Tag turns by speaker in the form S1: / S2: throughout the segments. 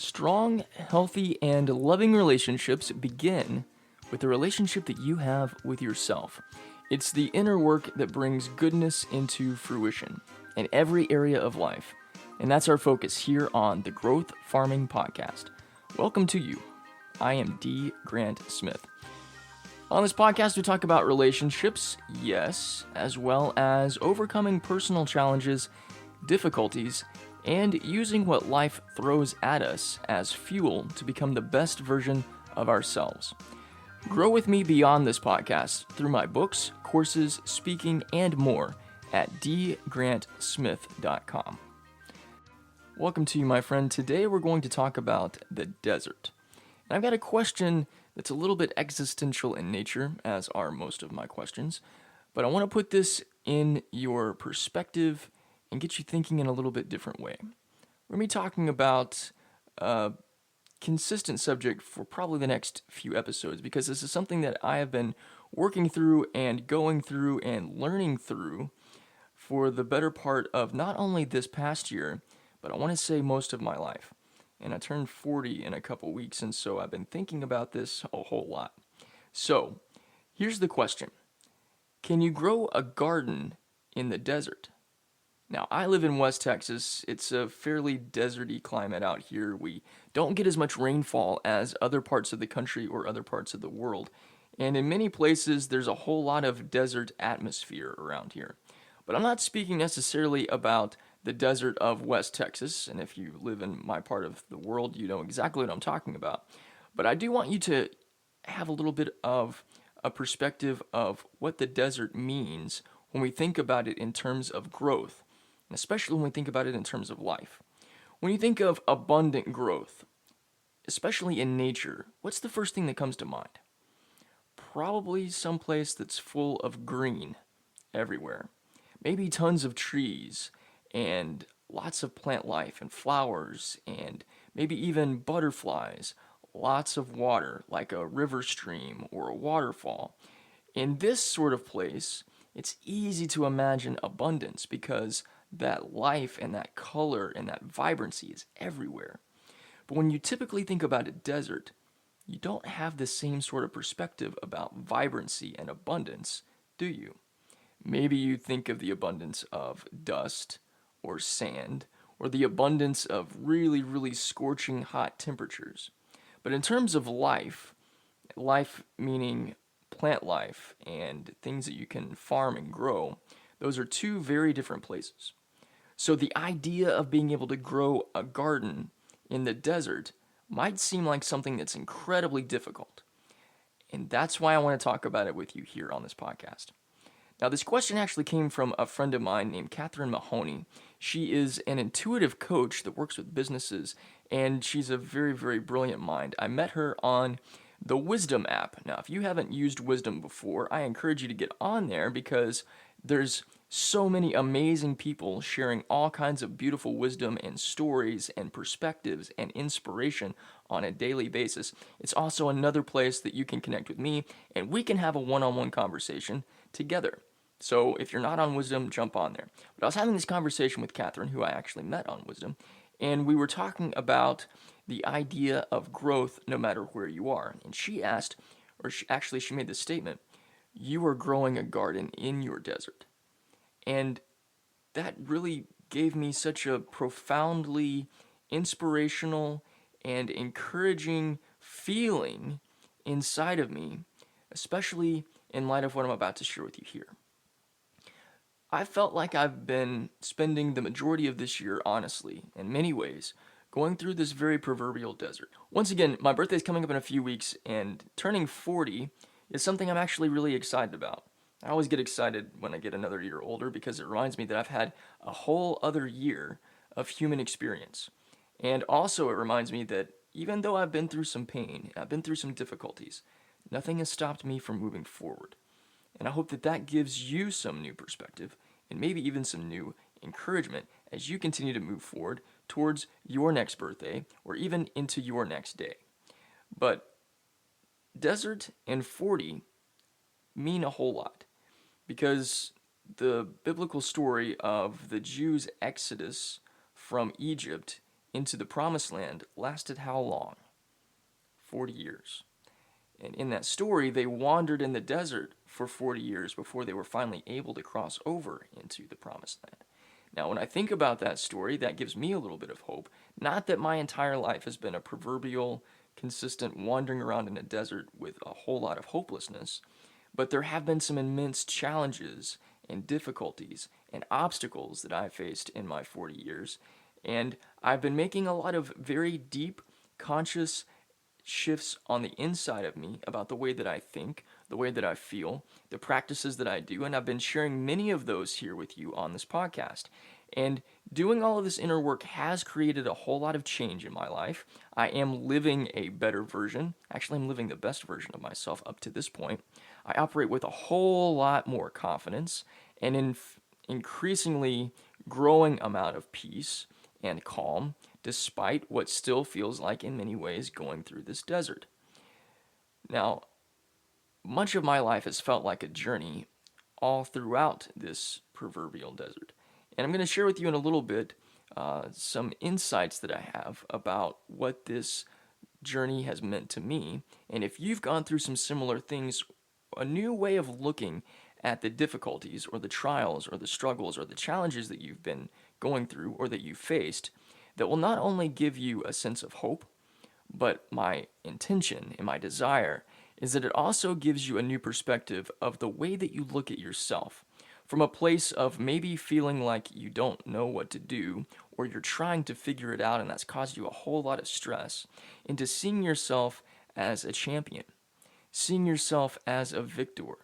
S1: Strong, healthy, and loving relationships begin with the relationship that you have with yourself. It's the inner work that brings goodness into fruition in every area of life. And that's our focus here on the Growth Farming Podcast. Welcome to you. I am D. Grant Smith. On this podcast, we talk about relationships, yes, as well as overcoming personal challenges, difficulties, and using what life throws at us as fuel to become the best version of ourselves. Grow with me beyond this podcast through my books, courses, speaking, and more at dgrantsmith.com. Welcome to you, my friend. Today we're going to talk about the desert. And I've got a question that's a little bit existential in nature, as are most of my questions, but I want to put this in your perspective and get you thinking in a little bit different way. We're going to be talking about a consistent subject for probably the next few episodes, because this is something that I have been working through and going through and learning through for the better part of not only this past year, but I want to say most of my life. And I turned 40 in a couple weeks, and so I've been thinking about this a whole lot. So, here's the question. Can you grow a garden in the desert? Now, I live in West Texas. It's a fairly deserty climate out here. We don't get as much rainfall as other parts of the country or other parts of the world. And in many places, there's a whole lot of desert atmosphere around here. But I'm not speaking necessarily about the desert of West Texas. And if you live in my part of the world, you know exactly what I'm talking about. But I do want you to have a little bit of a perspective of what the desert means when we think about it in terms of growth. Especially when we think about it in terms of life. When you think of abundant growth, especially in nature, what's the first thing that comes to mind? Probably someplace that's full of green everywhere. Maybe tons of trees and lots of plant life and flowers and maybe even butterflies, lots of water like a river stream or a waterfall. In this sort of place, it's easy to imagine abundance because that life and that color and that vibrancy is everywhere. But when you typically think about a desert, you don't have the same sort of perspective about vibrancy and abundance, do you? Maybe you think of the abundance of dust or sand or the abundance of really, really scorching hot temperatures. But in terms of life meaning plant life and things that you can farm and grow, those are two very different places. So the idea of being able to grow a garden in the desert might seem like something that's incredibly difficult. And that's why I want to talk about it with you here on this podcast. Now, this question actually came from a friend of mine named Catherine Mahoney. She is an intuitive coach that works with businesses, and she's a very, very brilliant mind. I met her on the Wisdom app. Now, if you haven't used Wisdom before, I encourage you to get on there because there's so many amazing people sharing all kinds of beautiful wisdom and stories and perspectives and inspiration on a daily basis. It's also another place that you can connect with me and we can have a one-on-one conversation together. So if you're not on Wisdom, jump on there. But I was having this conversation with Catherine, who I actually met on Wisdom, and we were talking about the idea of growth no matter where you are. And she asked, she made this statement, you are growing a garden in your desert. And that really gave me such a profoundly inspirational and encouraging feeling inside of me, especially in light of what I'm about to share with you here. I felt like I've been spending the majority of this year, honestly, in many ways, going through this very proverbial desert. Once again, my birthday's coming up in a few weeks, and turning 40 is something I'm actually really excited about. I always get excited when I get another year older because it reminds me that I've had a whole other year of human experience. And also it reminds me that even though I've been through some pain, I've been through some difficulties, nothing has stopped me from moving forward. And I hope that that gives you some new perspective and maybe even some new encouragement as you continue to move forward towards your next birthday or even into your next day. But desert and 40 mean a whole lot. Because the biblical story of the Jews' exodus from Egypt into the promised land lasted how long? 40 years. And in that story, they wandered in the desert for 40 years before they were finally able to cross over into the promised land. Now, when I think about that story, that gives me a little bit of hope. Not that my entire life has been a proverbial, consistent wandering around in a desert with a whole lot of hopelessness, but there have been some immense challenges and difficulties and obstacles that I've faced in my 40 years. And I've been making a lot of very deep, conscious shifts on the inside of me about the way that I think, the way that I feel, the practices that I do, and I've been sharing many of those here with you on this podcast. And doing all of this inner work has created a whole lot of change in my life. I am living a better version. Actually, I'm living the best version of myself up to this point. I operate with a whole lot more confidence and increasingly growing amount of peace and calm, despite what still feels like, in many ways, going through this desert. Now, much of my life has felt like a journey all throughout this proverbial desert. And I'm going to share with you in a little bit some insights that I have about what this journey has meant to me. And if you've gone through some similar things, a new way of looking at the difficulties or the trials or the struggles or the challenges that you've been going through or that you've faced that will not only give you a sense of hope, but my intention and my desire is that it also gives you a new perspective of the way that you look at yourself from a place of maybe feeling like you don't know what to do or you're trying to figure it out and that's caused you a whole lot of stress, into seeing yourself as a champion, seeing yourself as a victor,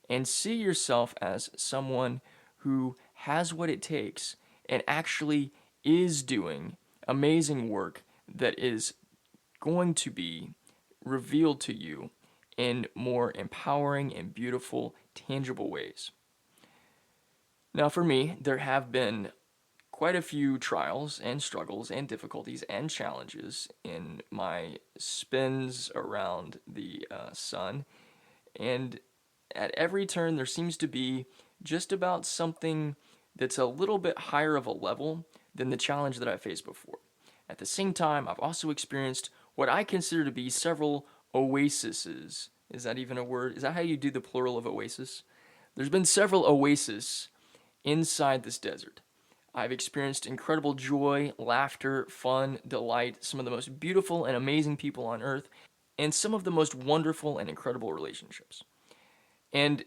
S1: and see yourself as someone who has what it takes and actually is doing amazing work that is going to be revealed to you in more empowering and beautiful, tangible ways. Now, for me, there have been quite a few trials and struggles and difficulties and challenges in my spins around the sun. And at every turn, there seems to be just about something that's a little bit higher of a level than the challenge that I faced before. At the same time, I've also experienced what I consider to be several oases. Is that even a word? Is that how you do the plural of oasis? There's been several oases inside this desert. I've experienced incredible joy, laughter, fun, delight, some of the most beautiful and amazing people on earth, and some of the most wonderful and incredible relationships. And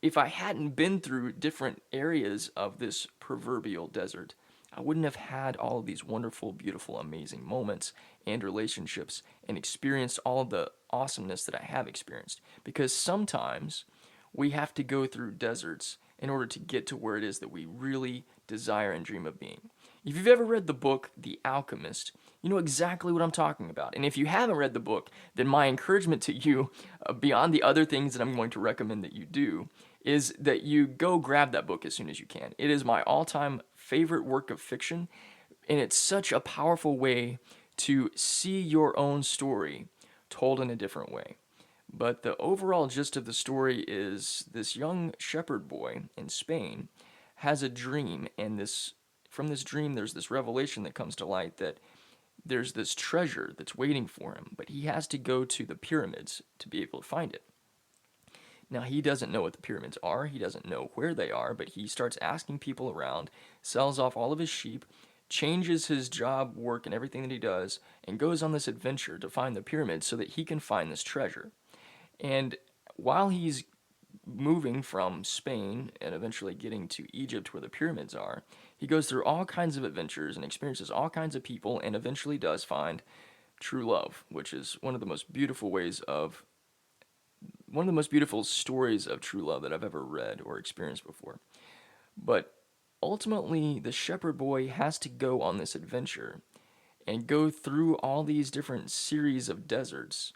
S1: if I hadn't been through different areas of this proverbial desert, I wouldn't have had all of these wonderful, beautiful, amazing moments and relationships and experienced all of the awesomeness that I have experienced. Because sometimes we have to go through deserts in order to get to where it is that we really desire and dream of being. If you've ever read the book The Alchemist, you know exactly what I'm talking about. And if you haven't read the book, then my encouragement to you, beyond the other things that I'm going to recommend that you do, is that you go grab that book as soon as you can. It is my all-time favorite work of fiction, and it's such a powerful way to see your own story told in a different way. But the overall gist of the story is this young shepherd boy in Spain has a dream, and from this dream there's this revelation that comes to light that there's this treasure that's waiting for him, but he has to go to the pyramids to be able to find it. Now, he doesn't know what the pyramids are, he doesn't know where they are, but he starts asking people around, sells off all of his sheep, changes his job, work, and everything that he does, and goes on this adventure to find the pyramids so that he can find this treasure. And while he's moving from Spain and eventually getting to Egypt where the pyramids are, he goes through all kinds of adventures and experiences all kinds of people and eventually does find true love, which is one of the most beautiful stories of true love that I've ever read or experienced before. But ultimately, the shepherd boy has to go on this adventure and go through all these different series of deserts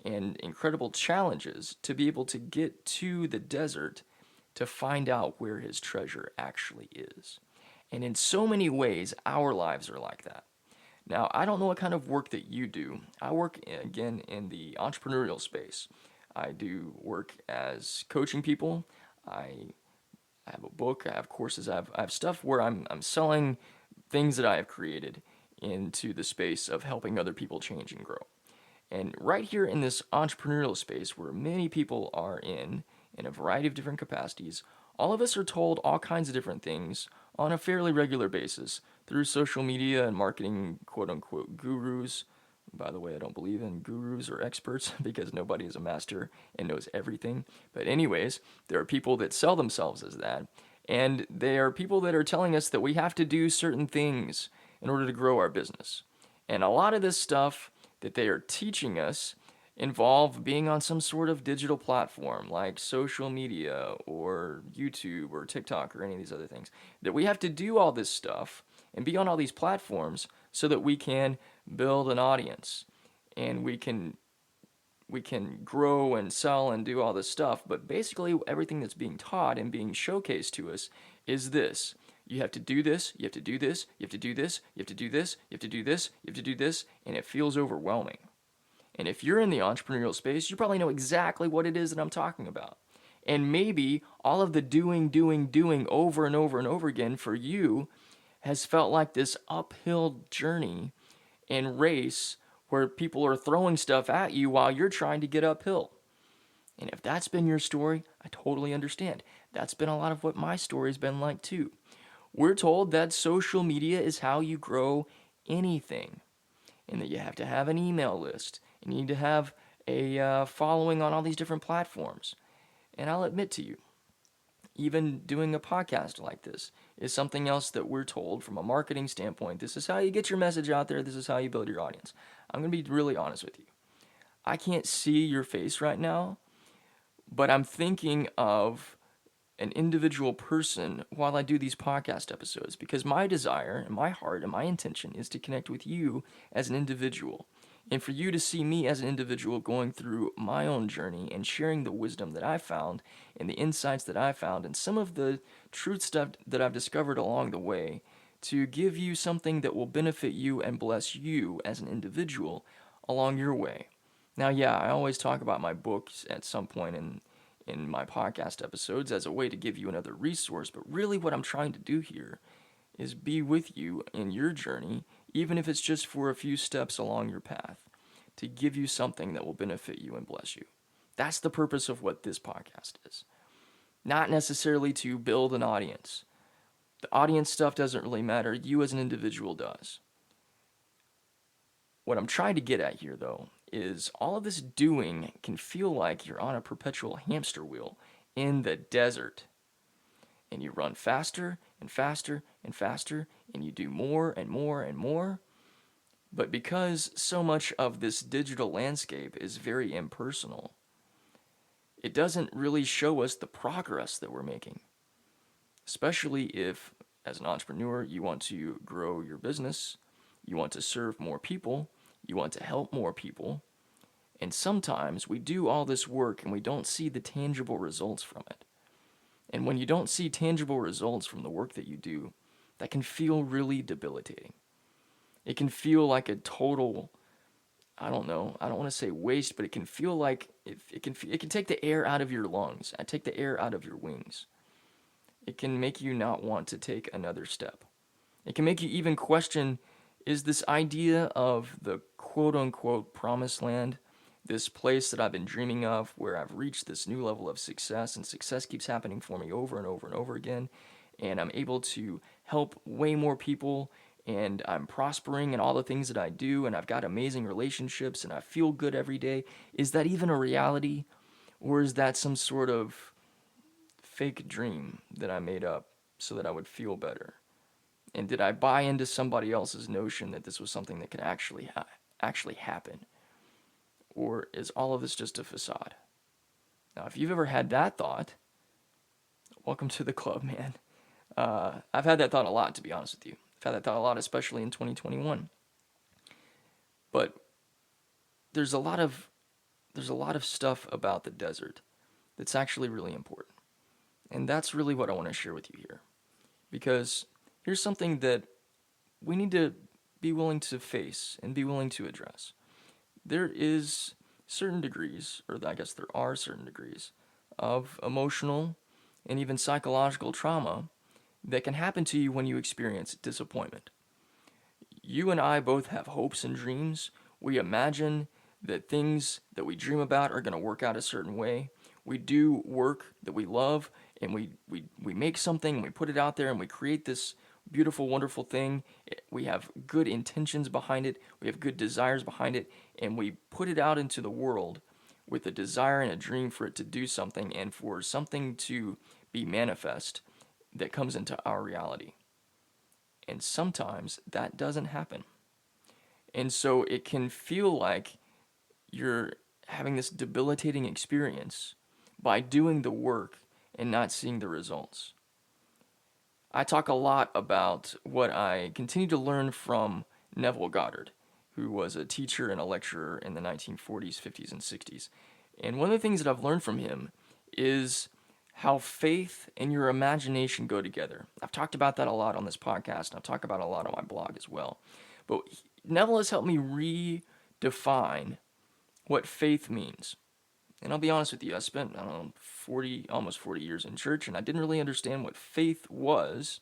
S1: and incredible challenges to be able to get to the desert to find out where his treasure actually is. And in so many ways, our lives are like that. Now, I don't know what kind of work that you do. I work, again, in the entrepreneurial space. I do work as coaching people. I have a book, I have courses, I have stuff where I'm selling things that I have created into the space of helping other people change and grow. And right here in this entrepreneurial space where many people are in a variety of different capacities, all of us are told all kinds of different things on a fairly regular basis through social media and marketing quote unquote gurus. By the way, I don't believe in gurus or experts because nobody is a master and knows everything. But, anyways, there are people that sell themselves as that. And they are people that are telling us that we have to do certain things in order to grow our business. And a lot of this stuff that they are teaching us involve being on some sort of digital platform like social media or YouTube or TikTok or any of these other things. That we have to do all this stuff and be on all these platforms so that we can build an audience and we can grow and sell and do all this stuff. But basically everything that's being taught and being showcased to us is this. You have to do this, you have to do this, you have to do this, you have to do this, you have to do this, you have to do this, and it feels overwhelming. And if you're in the entrepreneurial space, you probably know exactly what it is that I'm talking about. And maybe all of the doing over and over and over again for you has felt like this uphill journey and race where people are throwing stuff at you while you're trying to get uphill. And if that's been your story, I totally understand. That's been a lot of what my story's been like too. We're told that social media is how you grow anything, and that you have to have an email list, and you need to have a following on all these different platforms. And I'll admit to you, even doing a podcast like this is something else that we're told from a marketing standpoint. This is how you get your message out there. This is how you build your audience. I'm going to be really honest with you. I can't see your face right now, but I'm thinking of an individual person while I do these podcast episodes because my desire and my heart and my intention is to connect with you as an individual and for you to see me as an individual going through my own journey and sharing the wisdom that I found and the insights that I found and some of the truth stuff that I've discovered along the way to give you something that will benefit you and bless you as an individual along your way. Now, yeah, I always talk about my books at some point in my podcast episodes as a way to give you another resource, but really what I'm trying to do here is be with you in your journey, even if it's just for a few steps along your path, to give you something that will benefit you and bless you. That's the purpose of what this podcast is. Not necessarily to build an audience. The audience stuff doesn't really matter. You as an individual does. What I'm trying to get at here, though, is all of this doing can feel like you're on a perpetual hamster wheel in the desert. And you run faster and faster and faster, and you do more and more and more. But because so much of this digital landscape is very impersonal, it doesn't really show us the progress that we're making. Especially if, as an entrepreneur, you want to grow your business, you want to serve more people, you want to help more people. And sometimes we do all this work and we don't see the tangible results from it. And when you don't see tangible results from the work that you do, that can feel really debilitating. It can feel like a total, I don't want to say waste, but it can feel like it can take the air out of your lungs, take the air out of your wings. It can make you not want to take another step. It can make you even question, is this idea of the quote-unquote promised land, this place that I've been dreaming of where I've reached this new level of success and success keeps happening for me over and over and over again, and I'm able to help way more people, and I'm prospering in all the things that I do, and I've got amazing relationships, and I feel good every day. Is that even a reality? Or is that some sort of fake dream that I made up so that I would feel better? And did I buy into somebody else's notion that this was something that could actually happen? Or is all of this just a facade? Now, if you've ever had that thought, welcome to the club, man. I've had that thought a lot, to be honest with you. I've had that thought a lot, especially in 2021. But there's a lot of stuff about the desert that's actually really important. And that's really what I want to share with you here. Because here's something that we need to be willing to face and be willing to address. There is certain degrees, or I guess there are certain degrees, of emotional and even psychological trauma that can happen to you when you experience disappointment. you and I both have hopes and dreams. We imagine that things that we dream about are going to work out a certain way. We do work that we love, and we make something, and we put it out there, and we create this beautiful, wonderful thing. We have good intentions behind it, we have good desires behind it, and we put it out into the world with a desire and a dream for it to do something and for something to be manifest that comes into our reality. And sometimes that doesn't happen. And so it can feel like you're having this debilitating experience by doing the work and not seeing the results. I talk a lot about what I continue to learn from Neville Goddard, who was a teacher and a lecturer in the 1940s, 50s, and 60s. And one of the things that I've learned from him is how faith and your imagination go together. I've talked about that a lot on this podcast, and I've talked about it a lot on my blog as well. But Neville has helped me redefine what faith means. And I'll be honest with you, I spent, almost 40 years in church, and I didn't really understand what faith was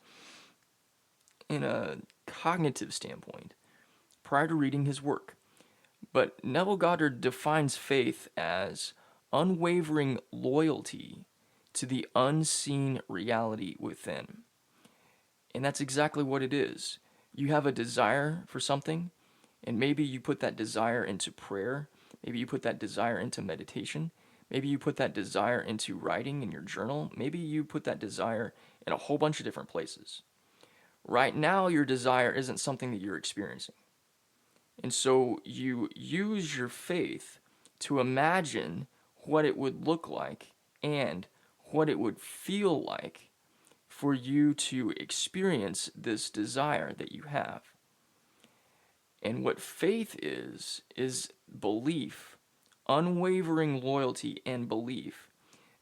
S1: in a cognitive standpoint prior to reading his work. But Neville Goddard defines faith as unwavering loyalty to the unseen reality within. And that's exactly what it is. You have a desire for something, and maybe you put that desire into prayer. Maybe you put that desire into meditation. Maybe you put that desire into writing in your journal. Maybe you put that desire in a whole bunch of different places. Right now, your desire isn't something that you're experiencing. And so you use your faith to imagine what it would look like and what it would feel like for you to experience this desire that you have. And what faith is belief, unwavering loyalty and belief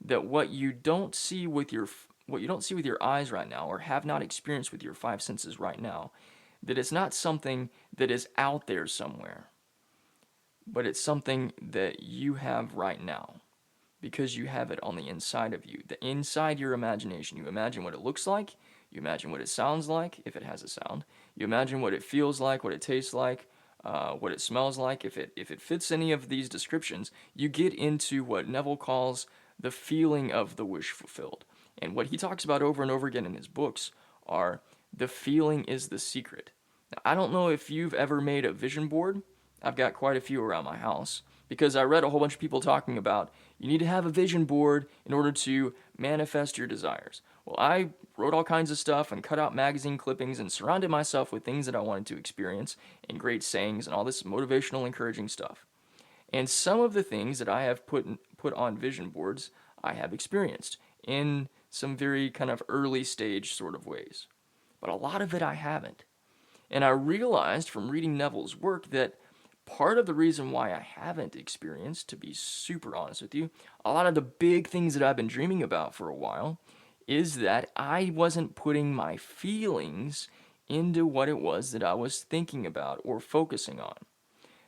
S1: that what you don't see with your eyes right now, or have not experienced with your five senses right now, that it's not something that is out there somewhere, but it's something that you have right now because you have it on the inside of you, the inside your imagination. You imagine what it looks like, you imagine what it sounds like, if it has a sound, you imagine what it feels like, what it tastes like, what it smells like. If it fits any of these descriptions, you get into what Neville calls the feeling of the wish fulfilled. And what he talks about over and over again in his books are the feeling is the secret. Now, I don't know if you've ever made a vision board. I've got quite a few around my house because I read a whole bunch of people talking about you need to have a vision board in order to manifest your desires. Well, I wrote all kinds of stuff and cut out magazine clippings and surrounded myself with things that I wanted to experience and great sayings and all this motivational, encouraging stuff. And some of the things that I have put on vision boards, I have experienced in some very kind of early stage sort of ways. But a lot of it I haven't. And I realized from reading Neville's work that part of the reason why I haven't experienced, to be super honest with you, a lot of the big things that I've been dreaming about for a while is that I wasn't putting my feelings into what it was that I was thinking about or focusing on.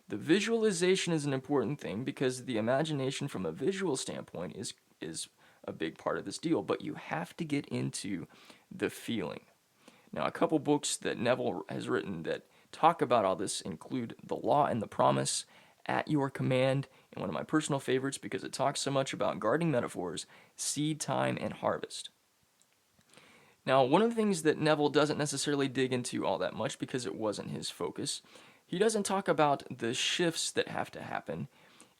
S1: The visualization is an important thing because the imagination from a visual standpoint is a big part of this deal, but you have to get into the feeling. Now, a couple books that Neville has written that talk about all this include The Law and the Promise, At Your Command, and one of my personal favorites because it talks so much about gardening metaphors, Seed Time and Harvest. Now, one of the things that Neville doesn't necessarily dig into all that much because it wasn't his focus, he doesn't talk about the shifts that have to happen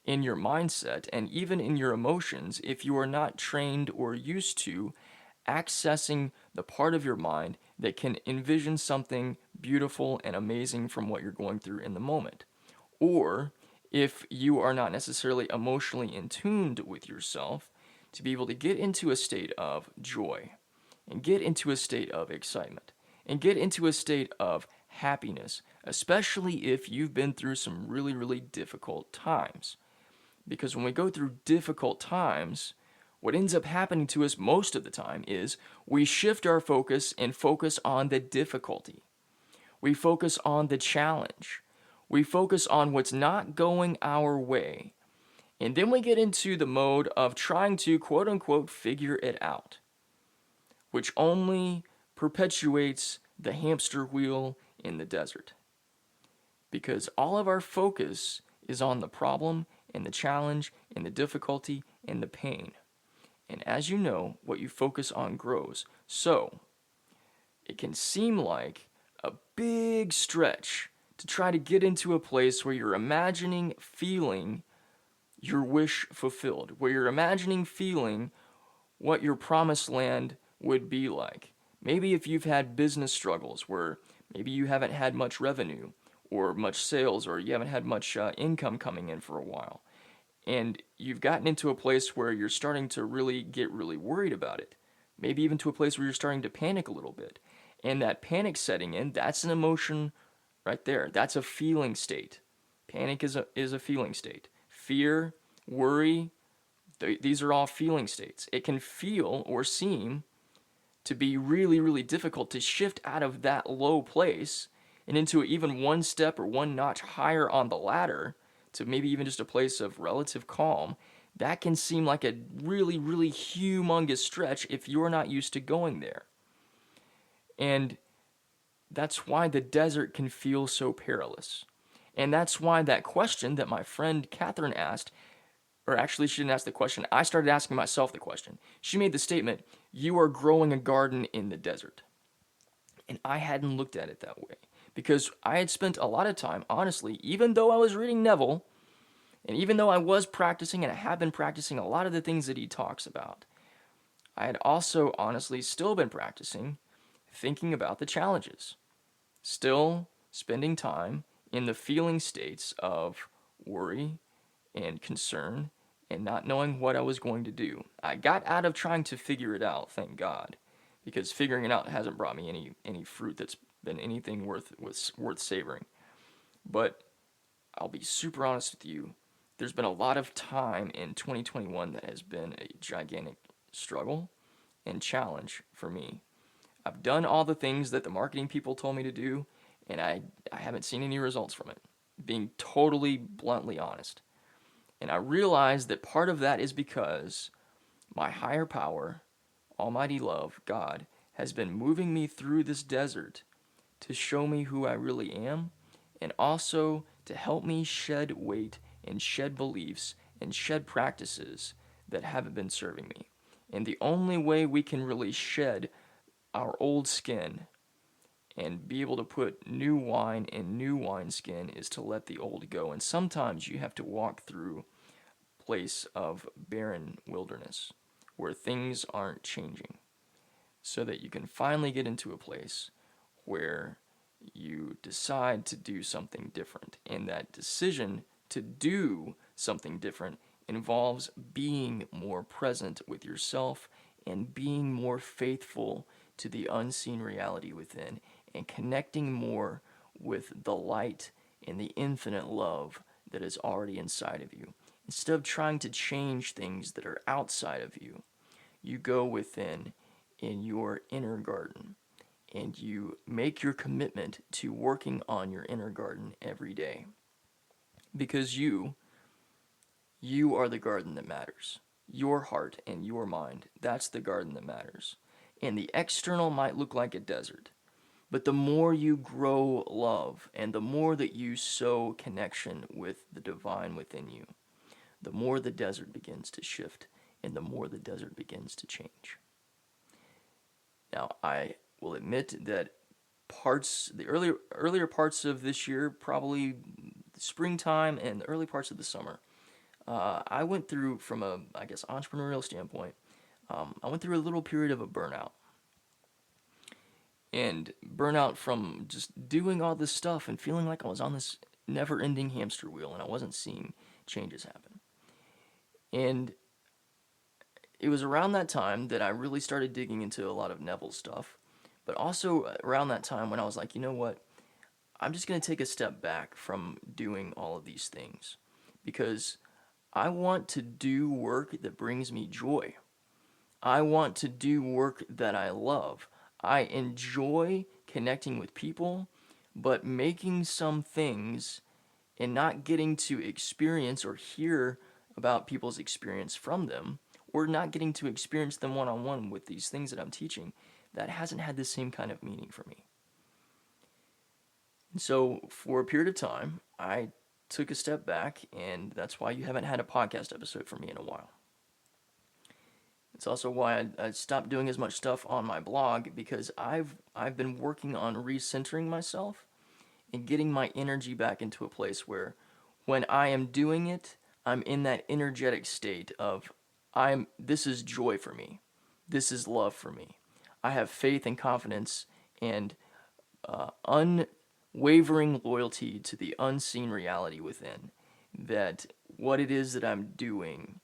S1: in your mindset and even in your emotions if you are not trained or used to accessing the part of your mind that can envision something beautiful and amazing from what you're going through in the moment. Or if you are not necessarily emotionally in tune with yourself to be able to get into a state of joy and get into a state of excitement and get into a state of happiness, especially if you've been through some really, really difficult times. Because when we go through difficult times, what ends up happening to us most of the time is we shift our focus and focus on the difficulty. We focus on the challenge. We focus on what's not going our way. And then we get into the mode of trying to, quote unquote, figure it out, which only perpetuates the hamster wheel in the desert. because all of our focus is on the problem and the challenge and the difficulty and the pain. And as you know, what you focus on grows. So, it can seem like a big stretch to try to get into a place where you're imagining feeling your wish fulfilled, where you're imagining feeling what your promised land would be like. Maybe if you've had business struggles where maybe you haven't had much revenue or much sales, or you haven't had much income coming in for a while, and you've gotten into a place where you're starting to really get really worried about it. Maybe even to a place where you're starting to panic a little bit. And that panic setting in, that's an emotion right there. That's a feeling state. Panic is a feeling state. Fear, worry, these are all feeling states. It can feel or seem to be really, really difficult to shift out of that low place and into even one step or one notch higher on the ladder to maybe even just a place of relative calm. That can seem like a really, really humongous stretch if you're not used to going there. And that's why the desert can feel so perilous. And that's why that question that my friend Catherine asked, or actually she didn't ask the question, I started asking myself the question. She made the statement, "You are growing a garden in the desert." And I hadn't looked at it that way because I had spent a lot of time, honestly, even though I was reading Neville, and even though I was practicing and I have been practicing a lot of the things that he talks about, I had also honestly still been practicing thinking about the challenges. Still spending time in the feeling states of worry and concern and not knowing what I was going to do. I got out of trying to figure it out, thank God, because figuring it out hasn't brought me any fruit that's been anything worth savoring. But I'll be super honest with you. There's been a lot of time in 2021 that has been a gigantic struggle and challenge for me. I've done all the things that the marketing people told me to do, and I haven't seen any results from it, being totally bluntly honest. And I realize that part of that is because my higher power, almighty love, God, has been moving me through this desert to show me who I really am, and also to help me shed weight and shed beliefs and shed practices that haven't been serving me. And the only way we can really shed our old skin and be able to put new wine in new wineskin is to let the old go. And sometimes you have to walk through a place of barren wilderness where things aren't changing so that you can finally get into a place where you decide to do something different. And that decision to do something different involves being more present with yourself and being more faithful to the unseen reality within and connecting more with the light and the infinite love that is already inside of you. Instead of trying to change things that are outside of you, you go within in your inner garden and you make your commitment to working on your inner garden every day. Because you are the garden that matters. Your heart and your mind, that's the garden that matters. And the external might look like a desert, but the more you grow love and the more that you sow connection with the divine within you, the more the desert begins to shift and the more the desert begins to change. Now, I will admit that the earlier parts of this year, probably springtime and the early parts of the summer, I went through, from a, I guess, entrepreneurial standpoint, I went through a little period of a burnout. And burnout from just doing all this stuff and feeling like I was on this never-ending hamster wheel and I wasn't seeing changes happen. And it was around that time that I really started digging into a lot of Neville's stuff, but also around that time when I was like, you know what? I'm just going to take a step back from doing all of these things because I want to do work that brings me joy. I want to do work that I love. I enjoy connecting with people, but making some things and not getting to experience or hear about people's experience from them, or not getting to experience them one-on-one with these things that I'm teaching, that hasn't had the same kind of meaning for me. So for a period of time, I took a step back, and that's why you haven't had a podcast episode from me in a while. It's also why I stopped doing as much stuff on my blog, because I've been working on recentering myself and getting my energy back into a place where when I am doing it, I'm in that energetic state of this is joy for me. This is love for me. I have faith and confidence and unwavering loyalty to the unseen reality within, that what it is that I'm doing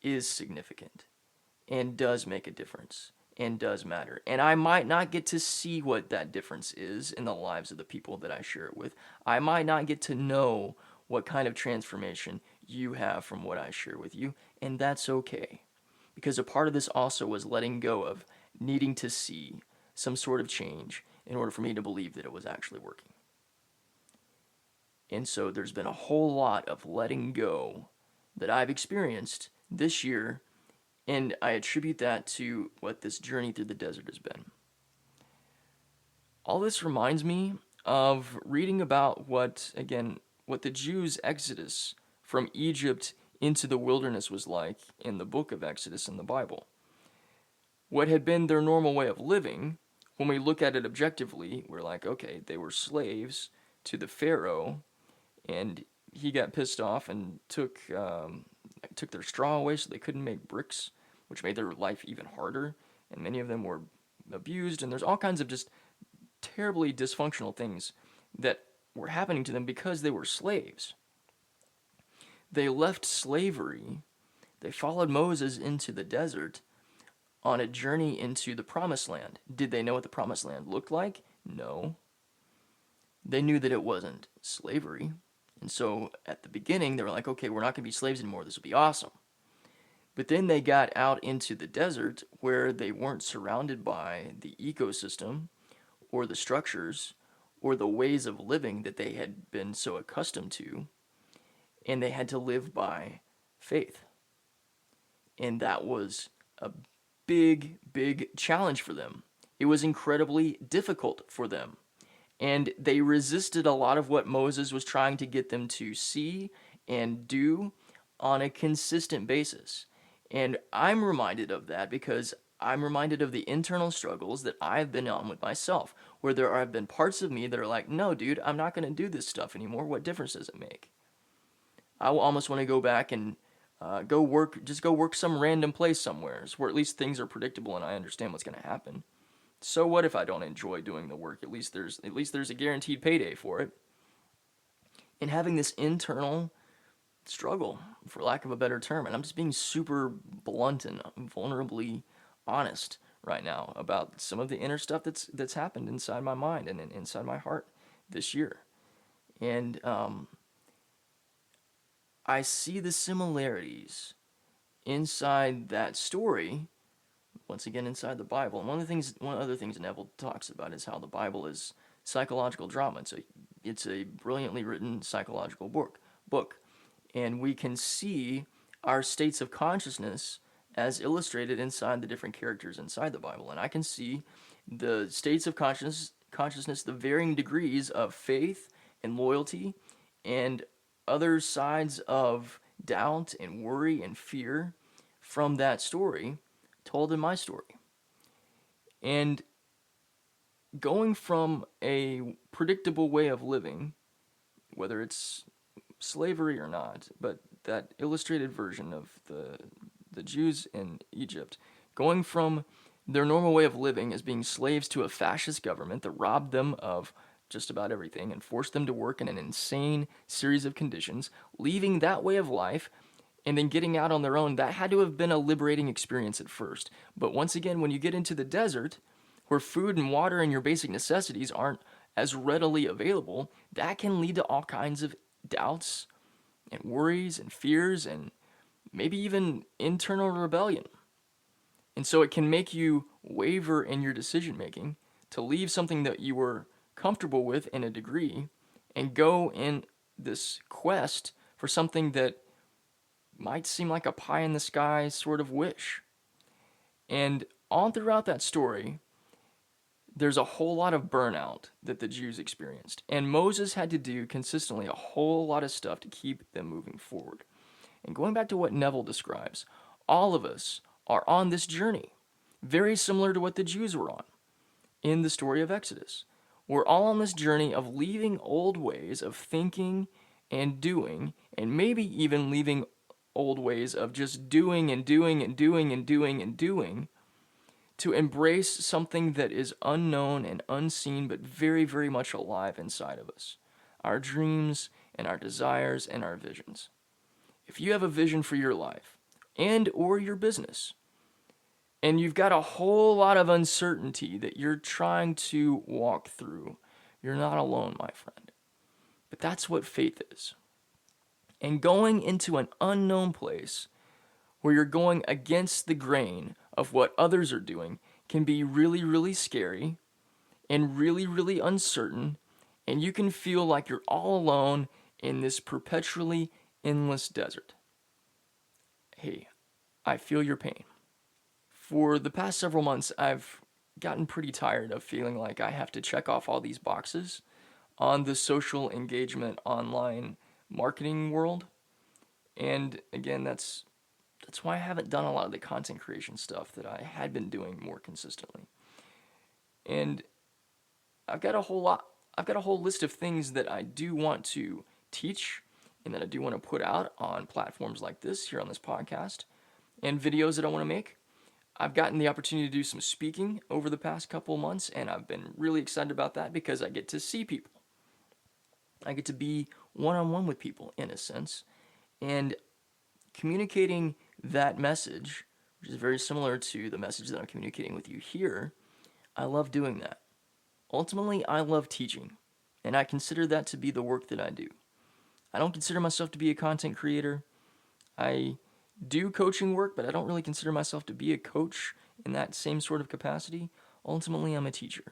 S1: is significant and does make a difference and does matter. And I might not get to see what that difference is in the lives of the people that I share it with. I might not get to know what kind of transformation you have from what I share with you, and that's okay. Because a part of this also was letting go of needing to see some sort of change in order for me to believe that it was actually working. And so there's been a whole lot of letting go that I've experienced this year, and I attribute that to what this journey through the desert has been. All this reminds me of reading about what the Jews' exodus from Egypt into the wilderness was like in the book of Exodus in the Bible. What had been their normal way of living, when we look at it objectively, we're like, okay, they were slaves to the Pharaoh, and he got pissed off and took their straw away so they couldn't make bricks, which made their life even harder, and many of them were abused, and there's all kinds of just terribly dysfunctional things that were happening to them because they were slaves. They left slavery, they followed Moses into the desert on a journey into the promised land. Did they know what the promised land looked like? No. They knew that it wasn't slavery. And so at the beginning, they were like, okay, we're not going to be slaves anymore. This will be awesome. But then they got out into the desert where they weren't surrounded by the ecosystem or the structures or the ways of living that they had been so accustomed to. And they had to live by faith. And that was a big, big challenge for them. It was incredibly difficult for them. And they resisted a lot of what Moses was trying to get them to see and do on a consistent basis. And I'm reminded of that because I'm reminded of the internal struggles that I've been on with myself, where there have been parts of me that are like, no, dude, I'm not going to do this stuff anymore. What difference does it make? I will almost want to go back and go work some random place somewhere where at least things are predictable and I understand what's going to happen. So what if I don't enjoy doing the work? At least there's a guaranteed payday for it. And having this internal struggle, for lack of a better term, and I'm just being super blunt and vulnerably honest right now about some of the inner stuff that's happened inside my mind and inside my heart this year. And I see the similarities inside that story, once again inside the Bible. And one of the other things Neville talks about is how the Bible is psychological drama. It's a brilliantly written psychological book, and we can see our states of consciousness as illustrated inside the different characters inside the Bible. And I can see the states of consciousness, the varying degrees of faith and loyalty and other sides of doubt and worry and fear from that story told in my story. And going from a predictable way of living, whether it's slavery or not, but that illustrated version of the Jews in Egypt, going from their normal way of living as being slaves to a fascist government that robbed them of just about everything and forced them to work in an insane series of conditions, leaving that way of life and then getting out on their own, that had to have been a liberating experience at first. But once again, when you get into the desert, where food and water and your basic necessities aren't as readily available, that can lead to all kinds of doubts and worries and fears and maybe even internal rebellion. And so it can make you waver in your decision making to leave something that you were comfortable with in a degree and go in this quest for something that might seem like a pie in the sky sort of wish. And all throughout that story, there's a whole lot of burnout that the Jews experienced. And Moses had to do consistently a whole lot of stuff to keep them moving forward. And going back to what Neville describes, all of us are on this journey, very similar to what the Jews were on in the story of Exodus. We're all on this journey of leaving old ways of thinking and doing, and maybe even leaving old ways of just doing and doing and doing and doing and doing to embrace something that is unknown and unseen but very, very much alive inside of us. Our dreams and our desires and our visions. If you have a vision for your life and or your business, and you've got a whole lot of uncertainty that you're trying to walk through, you're not alone, my friend. But that's what faith is. And going into an unknown place where you're going against the grain of what others are doing can be really, really scary and really, really uncertain. And you can feel like you're all alone in this perpetually endless desert. Hey, I feel your pain. For the past several months, I've gotten pretty tired of feeling like I have to check off all these boxes on the social engagement online marketing world. And again, that's why I haven't done a lot of the content creation stuff that I had been doing more consistently. And I've got a whole list of things that I do want to teach and that I do want to put out on platforms like this here on this podcast and videos that I want to make. I've gotten the opportunity to do some speaking over the past couple of months, and I've been really excited about that because I get to see people. I get to be one-on-one with people, in a sense, and communicating that message, which is very similar to the message that I'm communicating with you here. I love doing that. Ultimately, I love teaching, and I consider that to be the work that I do. I don't consider myself to be a content creator. I do coaching work, but I don't really consider myself to be a coach in that same sort of capacity. Ultimately, I'm a teacher.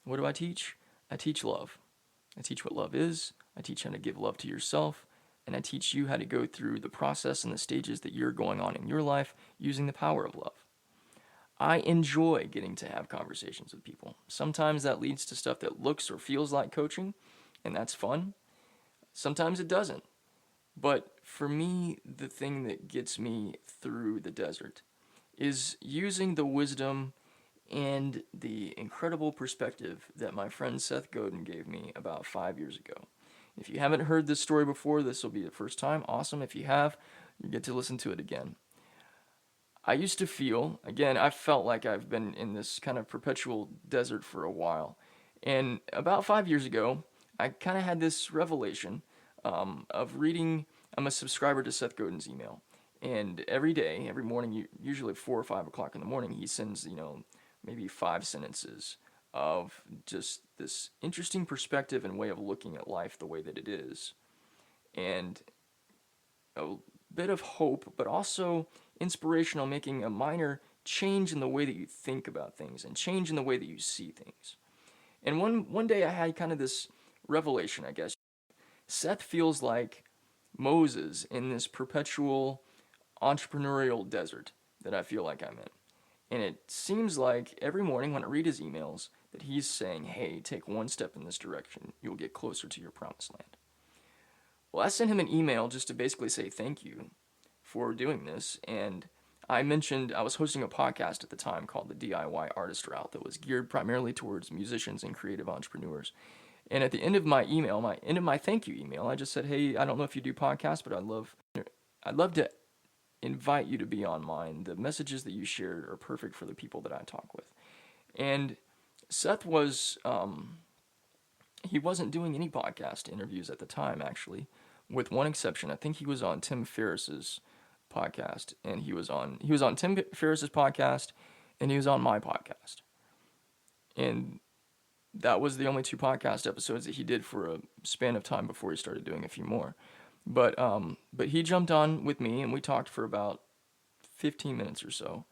S1: What do I teach? I teach love. I teach what love is. I teach how to give love to yourself. And I teach you how to go through the process and the stages that you're going on in your life using the power of love. I enjoy getting to have conversations with people. Sometimes that leads to stuff that looks or feels like coaching, and that's fun. Sometimes it doesn't. But for me, the thing that gets me through the desert is using the wisdom and the incredible perspective that my friend Seth Godin gave me about 5 years ago. If you haven't heard this story before, this will be the first time. Awesome. If you have, you get to listen to it again. I used to feel, again, I felt like I've been in this kind of perpetual desert for a while. And about 5 years ago, I kind of had this revelation of reading. I'm a subscriber to Seth Godin's email. And every day, every morning, usually at 4 or 5 o'clock in the morning, he sends, maybe 5 sentences of just this interesting perspective and way of looking at life the way that it is. And a bit of hope, but also inspirational, making a minor change in the way that you think about things and change in the way that you see things. And one day I had kind of this revelation, I guess. Seth feels like Moses in this perpetual entrepreneurial desert that I feel like I'm in. And it seems like every morning when I read his emails that he's saying, hey, take one step in this direction. You'll get closer to your promised land. Well, I sent him an email just to basically say thank you for doing this. And I mentioned I was hosting a podcast at the time called the DIY Artist Route that was geared primarily towards musicians and creative entrepreneurs. And at the end of my email, my thank you email, I just said, hey, I don't know if you do podcasts, but I'd love to invite you to be on mine. The messages that you shared are perfect for the people that I talk with. And Seth was, he wasn't doing any podcast interviews at the time, actually, with one exception. I think he was on Tim Ferriss's podcast, and he was on Tim Ferriss's podcast, and he was on my podcast. And that was the only 2 podcast episodes that he did for a span of time before he started doing a few more. But he jumped on with me, and we talked for about 15 minutes or so.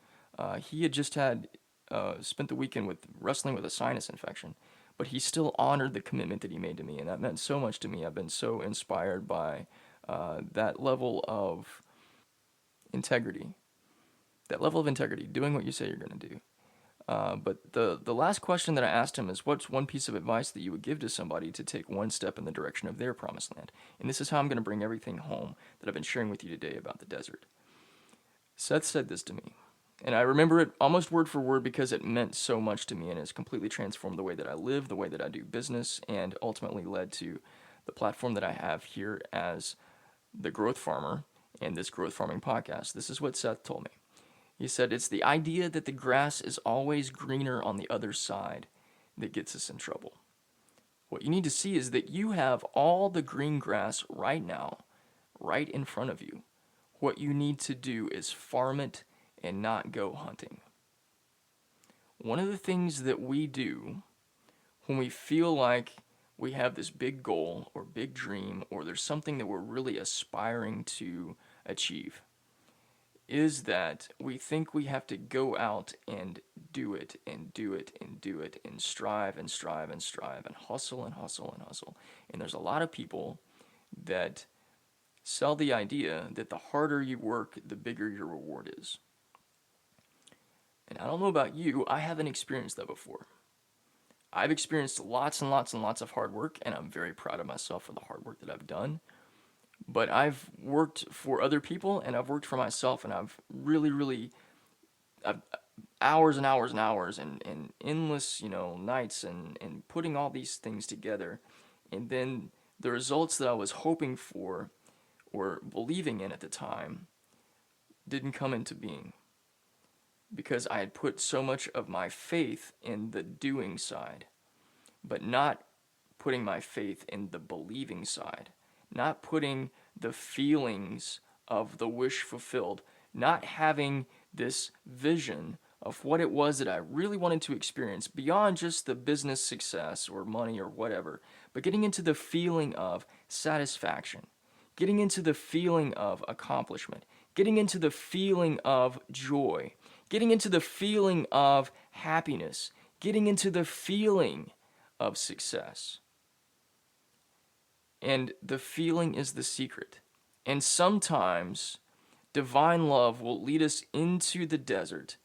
S1: He had just spent the weekend wrestling with a sinus infection, but he still honored the commitment that he made to me, and that meant so much to me. I've been so inspired by that level of integrity. Doing what you say you're going to do. But the last question that I asked him is, what's one piece of advice that you would give to somebody to take one step in the direction of their promised land? And this is how I'm going to bring everything home that I've been sharing with you today about the desert. Seth said this to me, and I remember it almost word for word because it meant so much to me and has completely transformed the way that I live, the way that I do business, and ultimately led to the platform that I have here as the growth farmer and this growth farming podcast. This is what Seth told me. He said, it's the idea that the grass is always greener on the other side that gets us in trouble. What you need to see is that you have all the green grass right now, right in front of you. What you need to do is farm it and not go hunting. One of the things that we do when we feel like we have this big goal or big dream or there's something that we're really aspiring to achieve is that we think we have to go out and do it and do it and do it and strive and strive and strive and hustle and hustle and hustle. And there's a lot of people that sell the idea that the harder you work, the bigger your reward is. And I don't know about you, I haven't experienced that before. I've experienced lots and lots and lots of hard work, and I'm very proud of myself for the hard work that I've done. But I've worked for other people, and I've worked for myself, and I've really, I've, hours and hours and hours, and endless, nights, and putting all these things together. And then the results that I was hoping for or believing in at the time didn't come into being because I had put so much of my faith in the doing side, but not putting my faith in the believing side, not putting the feelings of the wish fulfilled, not having this vision of what it was that I really wanted to experience beyond just the business success or money or whatever, but getting into the feeling of satisfaction, getting into the feeling of accomplishment, getting into the feeling of joy, getting into the feeling of happiness, getting into the feeling of success. And the feeling is the secret. And sometimes divine love will lead us into the desert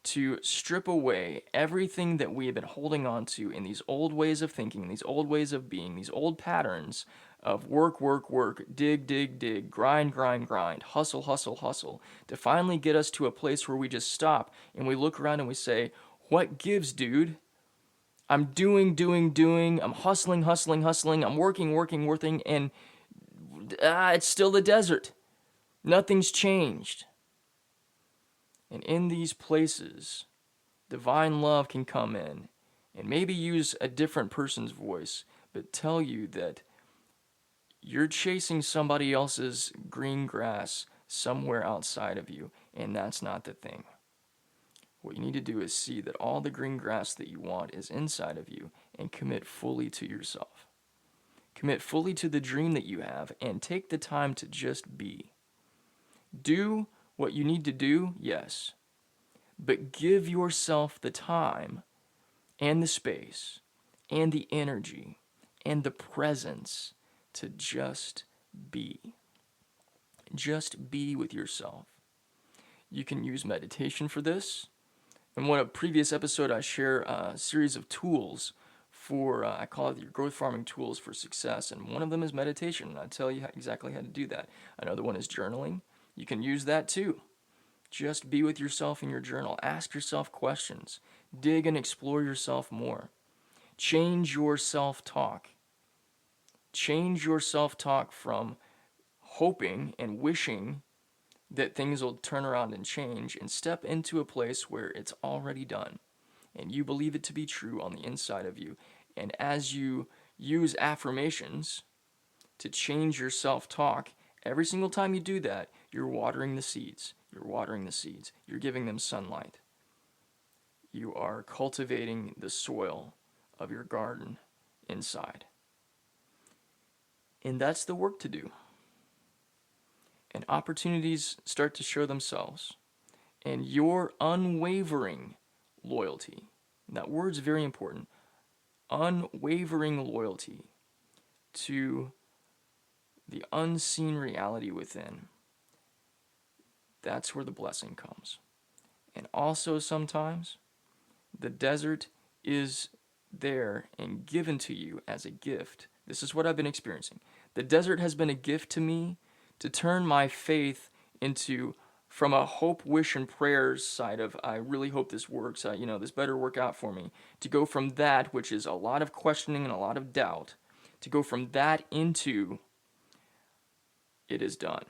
S1: to strip away everything that we have been holding on to in these old ways of thinking, these old ways of being, these old patterns of work, work, work, dig, dig, dig, grind, grind, grind, hustle, hustle, hustle, to finally get us to a place where we just stop and we look around and we say, what gives, dude? I'm doing, I'm hustling, hustling, hustling, I'm working, working, working, and it's still the desert. Nothing's changed. And in these places, divine love can come in and maybe use a different person's voice, but tell you that you're chasing somebody else's green grass somewhere outside of you, and that's not the thing. What you need to do is see that all the green grass that you want is inside of you and commit fully to yourself. Commit fully to the dream that you have and take the time to just be. Do what you need to do, yes, but give yourself the time and the space and the energy and the presence to just be. Just be with yourself. You can use meditation for this. In one previous episode, I share a series of tools for, I call it your growth farming tools for success, and one of them is meditation, and I tell you exactly how to do that. Another one is journaling. You can use that too. Just be with yourself in your journal. Ask yourself questions. Dig and explore yourself more. Change your self-talk. Change your self-talk from hoping and wishing that things will turn around and change and step into a place where it's already done and you believe it to be true on the inside of you. And as you use affirmations to change your self-talk, every single time you do that, you're watering the seeds. You're watering the seeds. You're giving them sunlight. You are cultivating the soil of your garden inside. And that's the work to do. And opportunities start to show themselves. And your unwavering loyalty, that word's very important, unwavering loyalty to the unseen reality within, that's where the blessing comes. And also sometimes, The desert is there and given to you as a gift. This is what I've been experiencing. The desert has been a gift to me to turn my faith into from a hope, wish, and prayers side of I really hope this works, this better work out for me, to go from that, which is a lot of questioning and a lot of doubt, to go from that into it is done.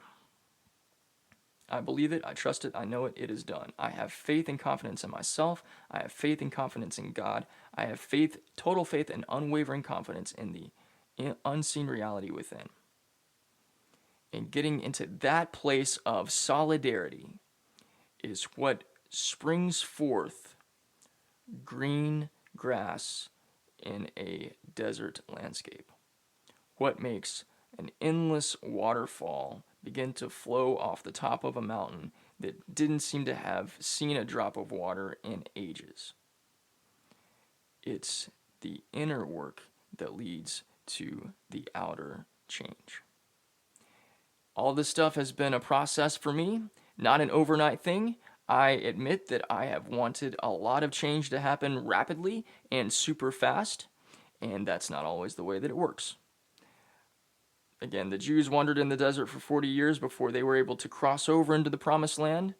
S1: I believe it, I trust it, I know it, it is done. I have faith and confidence in myself. I have faith and confidence in God. I have faith, total faith and unwavering confidence in the unseen reality within. And getting into that place of solidarity is what springs forth green grass in a desert landscape. What makes an endless waterfall begin to flow off the top of a mountain that didn't seem to have seen a drop of water in ages. It's the inner work that leads to the outer change. All this stuff has been a process for me, not an overnight thing. I admit that I have wanted a lot of change to happen rapidly and super fast, and that's not always the way that it works. Again, the Jews wandered in the desert for 40 years before they were able to cross over into the Promised Land.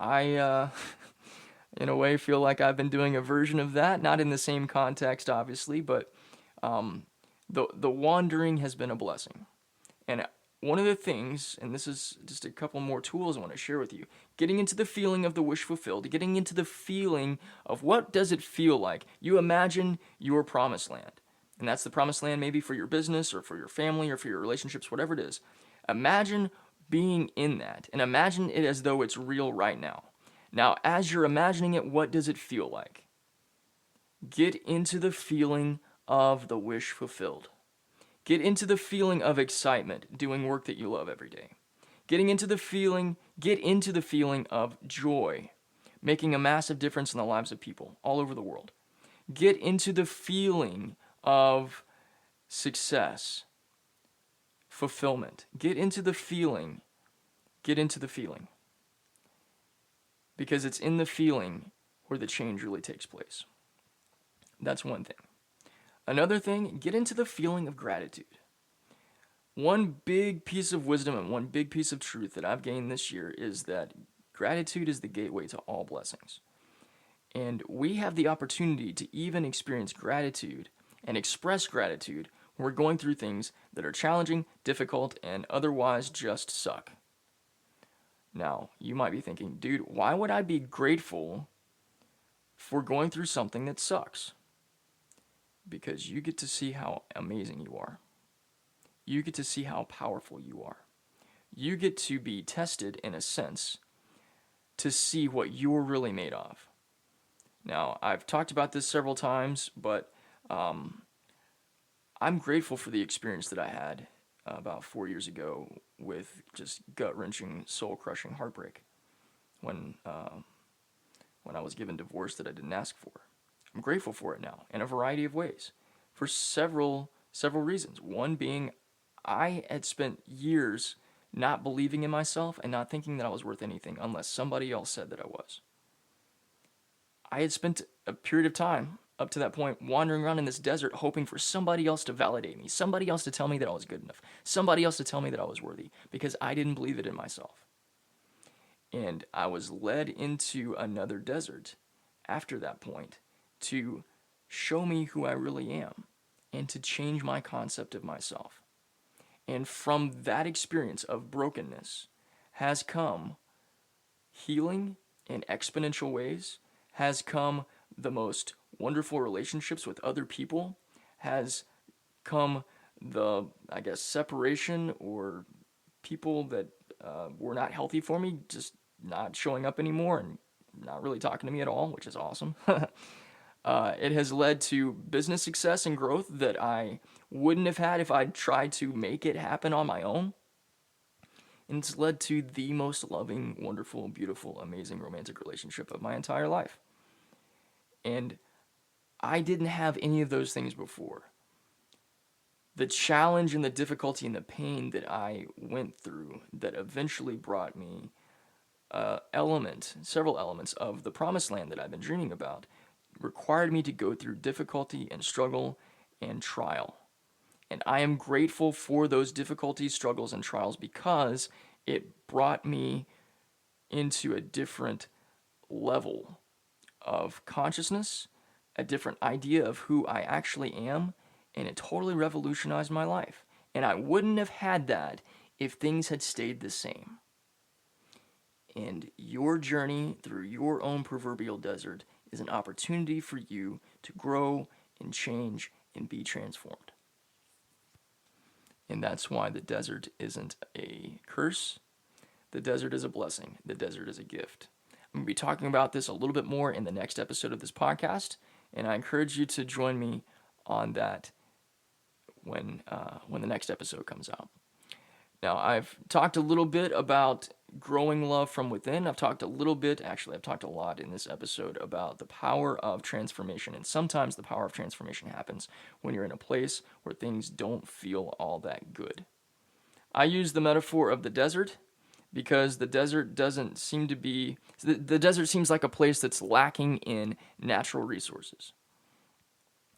S1: I, in a way, feel like I've been doing a version of that, not in the same context, obviously, but the wandering has been a blessing. And one of the things, and this is just a couple more tools I want to share with you, getting into the feeling of the wish fulfilled, getting into the feeling of what does it feel like. You imagine your Promised Land. And that's the Promised Land maybe for your business or for your family or for your relationships, whatever it is. Imagine being in that and imagine it as though it's real right now. Now, as you're imagining it, what does it feel like? Get into the feeling of the wish fulfilled. Get into the feeling of excitement doing work that you love every day. Get into the feeling of joy, making a massive difference in the lives of people all over the world. Get into the feeling of success, fulfillment. Get into the feeling. Because it's in the feeling where the change really takes place. That's one thing. Another thing, get into the feeling of gratitude. One big piece of wisdom and one big piece of truth that I've gained this year is that gratitude is the gateway to all blessings. And we have the opportunity to even experience gratitude and express gratitude when we're going through things that are challenging, difficult, and otherwise just suck. Now, you might be thinking, dude, why would I be grateful for going through something that sucks? Because you get to see how amazing you are. You get to see how powerful you are. You get to be tested, in a sense, to see what you're really made of. Now, I've talked about this several times, but I'm grateful for the experience that I had about 4 years ago with just gut-wrenching, soul-crushing heartbreak when I was given divorce that I didn't ask for. I'm grateful for it now in a variety of ways for several reasons. One being I had spent years not believing in myself and not thinking that I was worth anything unless somebody else said that I was. I had spent a period of time up to that point wandering around in this desert hoping for somebody else to validate me, somebody else to tell me that I was good enough, somebody else to tell me that I was worthy, because I didn't believe it in myself. And I was led into another desert after that point to show me who I really am and to change my concept of myself. And from that experience of brokenness has come healing in exponential ways, has come the most wonderful relationships with other people, has come the, separation or people that were not healthy for me, just not showing up anymore and not really talking to me at all, which is awesome. It has led to business success and growth that I wouldn't have had if I'd tried to make it happen on my own. And it's led to the most loving, wonderful, beautiful, amazing romantic relationship of my entire life. And I didn't have any of those things before. The challenge and the difficulty and the pain that I went through that eventually brought me several elements of the promised land that I've been dreaming about, required me to go through difficulty and struggle and trial. And I am grateful for those difficulties, struggles, and trials because it brought me into a different level of consciousness, a different idea of who I actually am, and it totally revolutionized my life. And I wouldn't have had that if things had stayed the same. And your journey through your own proverbial desert is an opportunity for you to grow and change and be transformed. And that's why the desert isn't a curse. The desert is a blessing. The desert is a gift. I'm going to be talking about this a little bit more in the next episode of this podcast, and I encourage you to join me on that when the next episode comes out. Now, I've talked a little bit about growing love from within. I've talked a lot in this episode about the power of transformation. And sometimes the power of transformation happens when you're in a place where things don't feel all that good. I use the metaphor of the desert because the desert the desert seems like a place that's lacking in natural resources.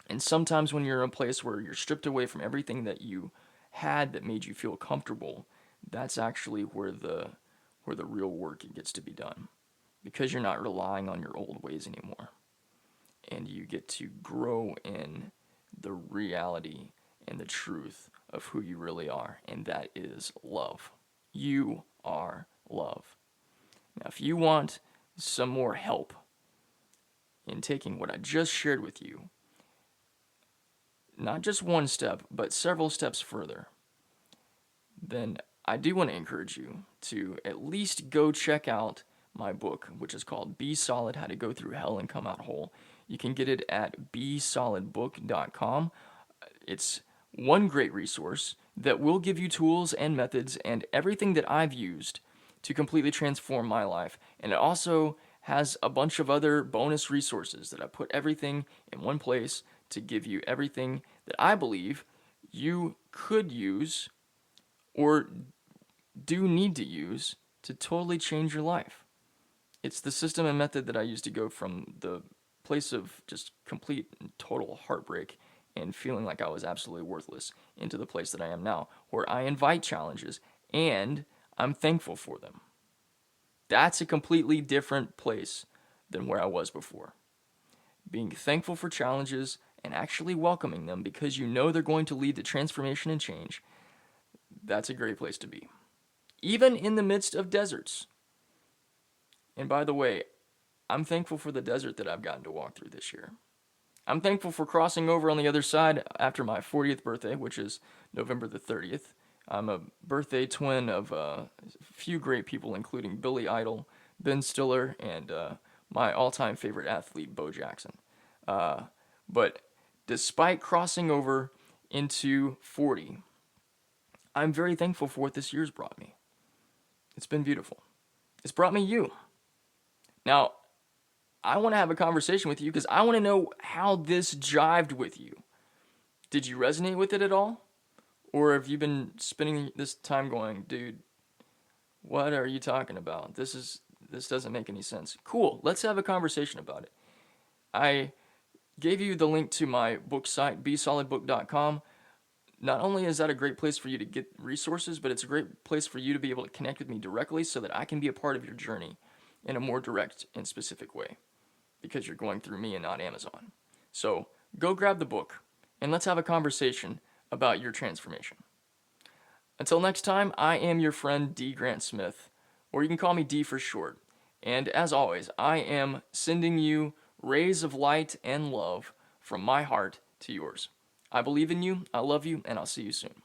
S1: And sometimes when you're in a place where you're stripped away from everything that you had that made you feel comfortable, that's actually where the real work gets to be done, because you're not relying on your old ways anymore, and you get to grow in the reality and the truth of who you really are, and that is love. You are love. Now, if you want some more help in taking what I just shared with you, not just one step, but several steps further, then I do want to encourage you to at least go check out my book, which is called Be Solid, How to Go Through Hell and Come Out Whole. You can get it at besolidbook.com. It's one great resource that will give you tools and methods and everything that I've used to completely transform my life. And it also has a bunch of other bonus resources that I put everything in one place to give you everything that I believe you could use or do need to use to totally change your life. It's the system and method that I used to go from the place of just complete and total heartbreak and feeling like I was absolutely worthless into the place that I am now, where I invite challenges and I'm thankful for them. That's a completely different place than where I was before. Being thankful for challenges and actually welcoming them because you know they're going to lead to transformation and change, that's a great place to be. Even in the midst of deserts. And by the way, I'm thankful for the desert that I've gotten to walk through this year. I'm thankful for crossing over on the other side after my 40th birthday, which is November the 30th. I'm a birthday twin of a few great people, including Billy Idol, Ben Stiller, and my all-time favorite athlete, Bo Jackson. But despite crossing over into 40, I'm very thankful for what this year's brought me. It's been beautiful. It's brought me you. Now, I want to have a conversation with you because I want to know how this jived with you. Did you resonate with it at all? Or have you been spending this time going, dude, what are you talking about? This doesn't make any sense. Cool, let's have a conversation about it. I gave you the link to my book site, besolidbook.com. Not only is that a great place for you to get resources, but it's a great place for you to be able to connect with me directly so that I can be a part of your journey in a more direct and specific way, because you're going through me and not Amazon. So go grab the book and let's have a conversation about your transformation. Until next time, I am your friend D. Grant Smith, or you can call me D for short. And as always, I am sending you rays of light and love from my heart to yours. I believe in you, I love you, and I'll see you soon.